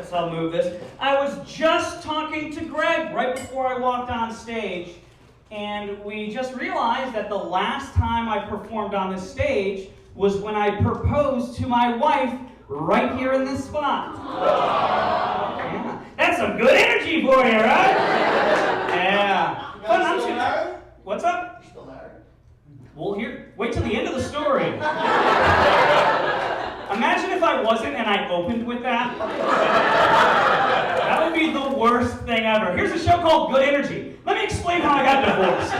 guess I'll move this. I was just talking to Greg right before I walked on stage, and we just realized that the last time I performed on this stage was when I proposed to my wife right here in this spot. Yeah. That's some good energy for you, right? Yeah. But I'm still married? What's up? You still married? Well, wait till the end of the story. Imagine if I wasn't and I opened with that. That would be the worst thing ever. Here's a show called Good Energy. Let me explain how I got divorced.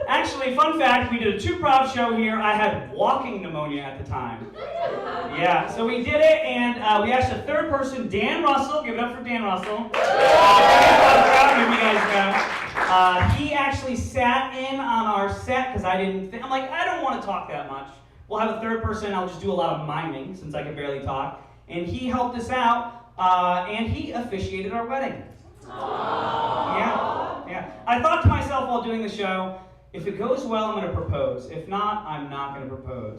Actually, fun fact, we did a two-prop show here. I had walking pneumonia at the time. Yeah, so we did it, and we asked a third person, Dan Russell. Give it up for Dan Russell. Here you guys go. He actually sat in on our set because I'm like, I don't want to talk that much. We'll have a third person. I'll just do a lot of miming since I can barely talk. And he helped us out, and he officiated our wedding. Yeah. I thought to myself while doing the show, if it goes well, I'm going to propose. If not, I'm not going to propose.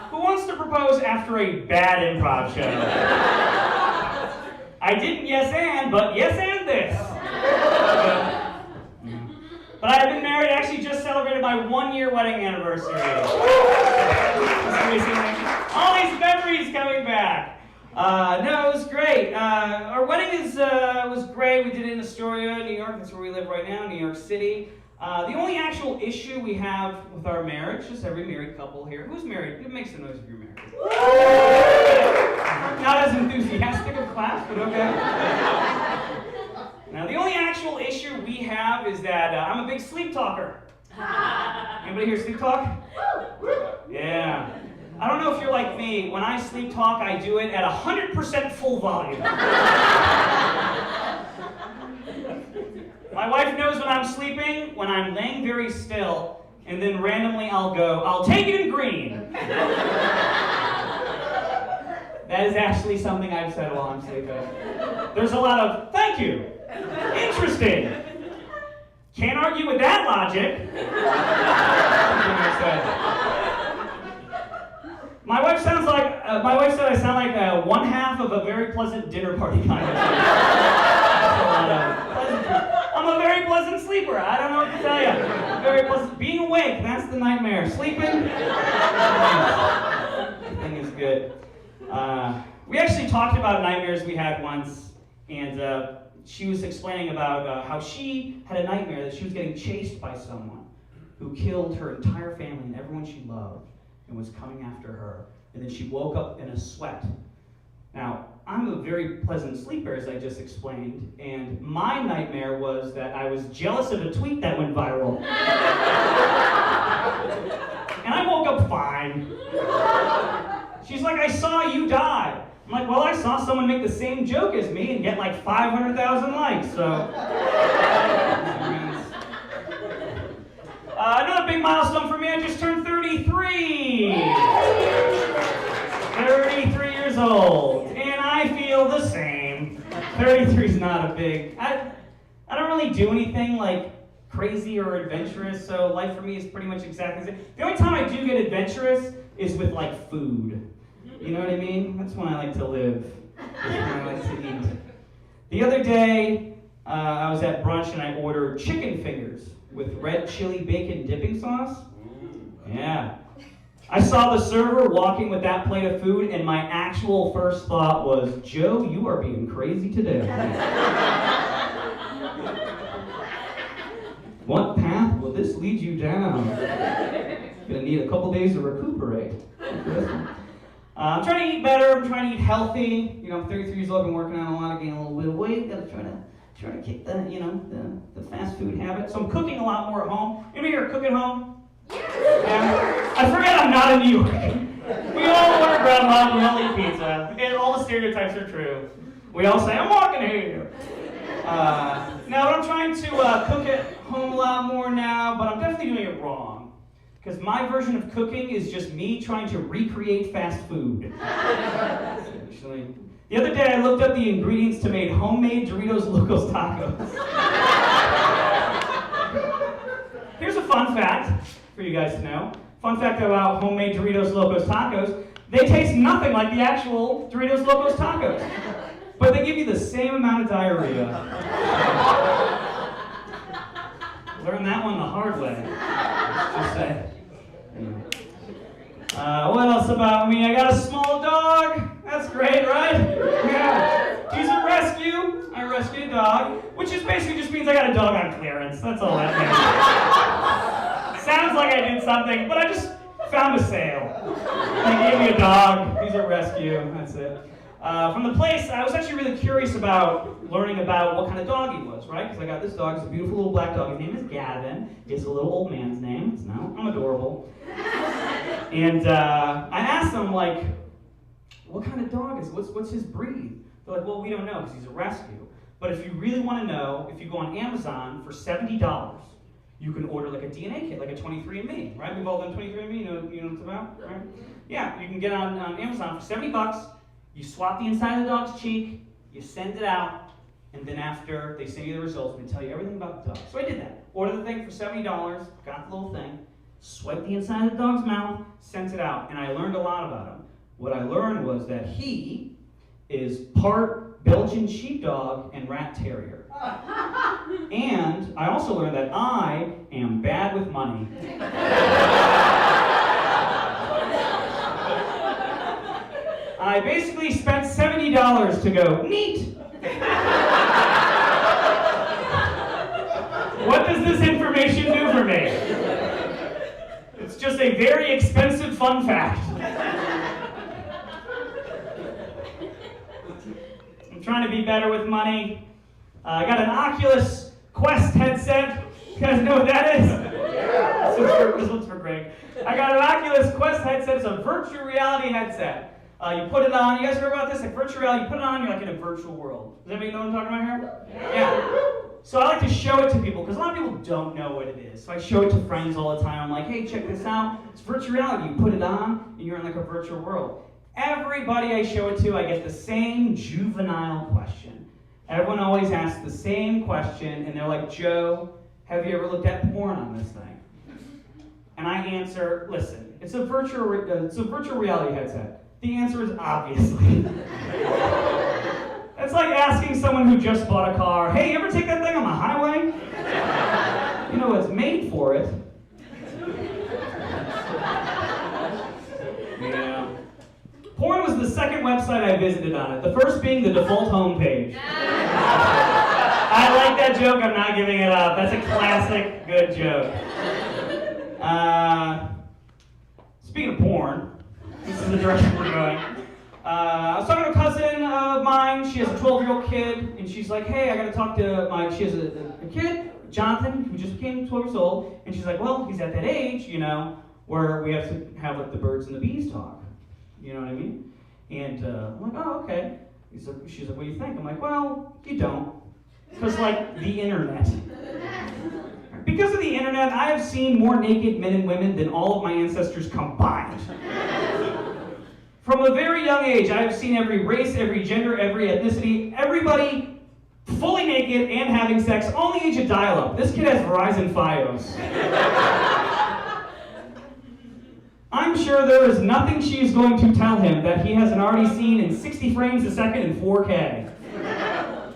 Who wants to propose after a bad improv show? I didn't yes and, but yes and this. But I've been married, actually just celebrated my 1-year wedding anniversary. All these memories coming back. No, it was great. Our wedding was great. We did it in Astoria, New York. That's where we live right now, New York City. The only actual issue we have with our marriage, just every married couple here. Who's married? Make some noise if you're married. Not as enthusiastic of class, but okay. Now, the only actual issue we have is that I'm a big sleep talker. Anybody here sleep talk? Yeah. I don't know if you're like me. When I sleep talk, I do it at 100% full volume. My wife knows when I'm sleeping, when I'm laying very still, and then randomly I'll take it in green. That is actually something I've said while I'm sleeping. There's a lot of, thank you. Interesting. Can't argue with that logic. My wife said I sound like one half of a very pleasant dinner party kind of thing. I'm a very pleasant sleeper. I don't know what to tell you. Very pleasant. Being awake, that's the nightmare. Sleeping, everything is good. We actually talked about nightmares we had once, and she was explaining about how she had a nightmare that she was getting chased by someone who killed her entire family and everyone she loved and was coming after her. And then she woke up in a sweat. Now, I'm a very pleasant sleeper, as I just explained, and my nightmare was that I was jealous of a tweet that went viral. And I woke up fine. She's like, I saw you die. I'm like, well, I saw someone make the same joke as me and get like 500,000 likes, so. Another big milestone for me, I just turned 33. 33 years old, and I feel the same. 33 is not a big, I don't really do anything like crazy or adventurous, so life for me is pretty much exactly the same. The only time I do get adventurous is with like food. You know what I mean? That's when I like to live. That's when I like to eat. The other day, I was at brunch and I ordered chicken fingers with red chili bacon dipping sauce. Yeah. I saw the server walking with that plate of food, and my actual first thought was, Joe, you are being crazy today. What path will this lead you down? Gonna need a couple days to recuperate. I'm trying to eat better. I'm trying to eat healthy. You know, I'm 33 years old. I've been working on a lot of gaining a little bit of weight. Gotta try to kick the fast food habit. So I'm cooking a lot more at home. Anybody here cook at home? Yeah. I forget I'm not in New York. We all order grandma. We all eat pizza. And all the stereotypes are true. We all say, I'm walking here. Now, I'm trying to cook at home a lot more now, but I'm definitely doing it wrong. Because my version of cooking is just me trying to recreate fast food. Actually, the other day I looked up the ingredients to make homemade Doritos Locos Tacos. Here's a fun fact for you guys to know. Fun fact about homemade Doritos Locos Tacos. They taste nothing like the actual Doritos Locos tacos. But they give you the same amount of diarrhea. Learned that one the hard way. Just say. What else about me? I got a small dog. That's great, right? Yeah. He's a rescue. I rescued a dog, which is basically just means I got a dog on clearance. That's all that means. Sounds like I did something, but I just found a sale. They gave me a dog. He's a rescue. That's it. From the place, I was actually really curious about learning about what kind of dog he was, right? Because I got this dog. It's a beautiful little black dog. His name is Gavin. It's a little old man's name. It's not. I'm adorable. And I asked them, like, what kind of dog is it? What's his breed? They're like, well, we don't know because he's a rescue. But if you really want to know, if you go on Amazon for $70, you can order like a DNA kit, like a 23andMe, right? We've all done 23andMe, you know what it's about, right? Yeah, you can get on Amazon for $70. You swap the inside of the dog's cheek, you send it out, and then after they send you the results, they tell you everything about the dog. So I did that. Ordered the thing for $70, got the little thing, swiped the inside of the dog's mouth, sent it out, and I learned a lot about him. What I learned was that he is part Belgian sheepdog and rat terrier. And I also learned that I am bad with money. I basically spent $70 to go, neat! What does this information do for me? It's just a very expensive fun fact. I'm trying to be better with money. I got an Oculus Quest headset. You guys know what that is? This one's for Greg. I got an Oculus Quest headset. It's a virtual reality headset. You put it on. You guys heard about this? Like virtual reality, you put it on, you're like in a virtual world. Does anybody know what I'm talking about here? Yeah. So I like to show it to people because a lot of people don't know what it is. So I show it to friends all the time. I'm like, hey, check this out. It's virtual reality. You put it on, and you're in like a virtual world. Everybody I show it to, I get the same juvenile question. Everyone always asks the same question, and they're like, Joe, have you ever looked at porn on this thing? And I answer, listen, it's a virtual reality headset. The answer is obviously. It's like asking someone who just bought a car, hey, you ever take that thing on the highway? You know, it's made for it. Yeah. Porn was the second website I visited on it, the first being the default homepage. I like that joke, I'm not giving it up. That's a classic, good joke. Speaking of porn, this is the direction we're going. I was talking to a cousin of mine. She has a 12-year-old kid, and she's like, hey, I got to talk to she has a kid, Jonathan, who just became 12 years old, and she's like, well, he's at that age, you know, where we have to have like the birds and the bees talk. You know what I mean? And I'm like, oh, okay. She's like, what do you think? I'm like, well, you don't. Because, like, the internet. Because of the internet, I have seen more naked men and women than all of my ancestors combined. From a very young age, I have seen every race, every gender, every ethnicity, everybody fully naked and having sex on the age of dial-up. This kid has Verizon Fios. I'm sure there is nothing she is going to tell him that he hasn't already seen in 60 frames a second in 4K.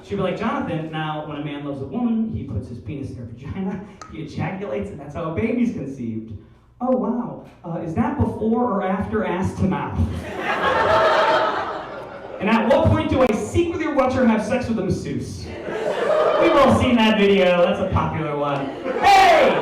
She'll be like, Jonathan, now when a man loves a woman, he puts his penis in her vagina, he ejaculates, and that's how a baby's conceived. Oh, wow. Is that before or after ass to mouth? And at what point do I secretly watch her have sex with a masseuse? We've all seen that video. That's a popular one. Hey!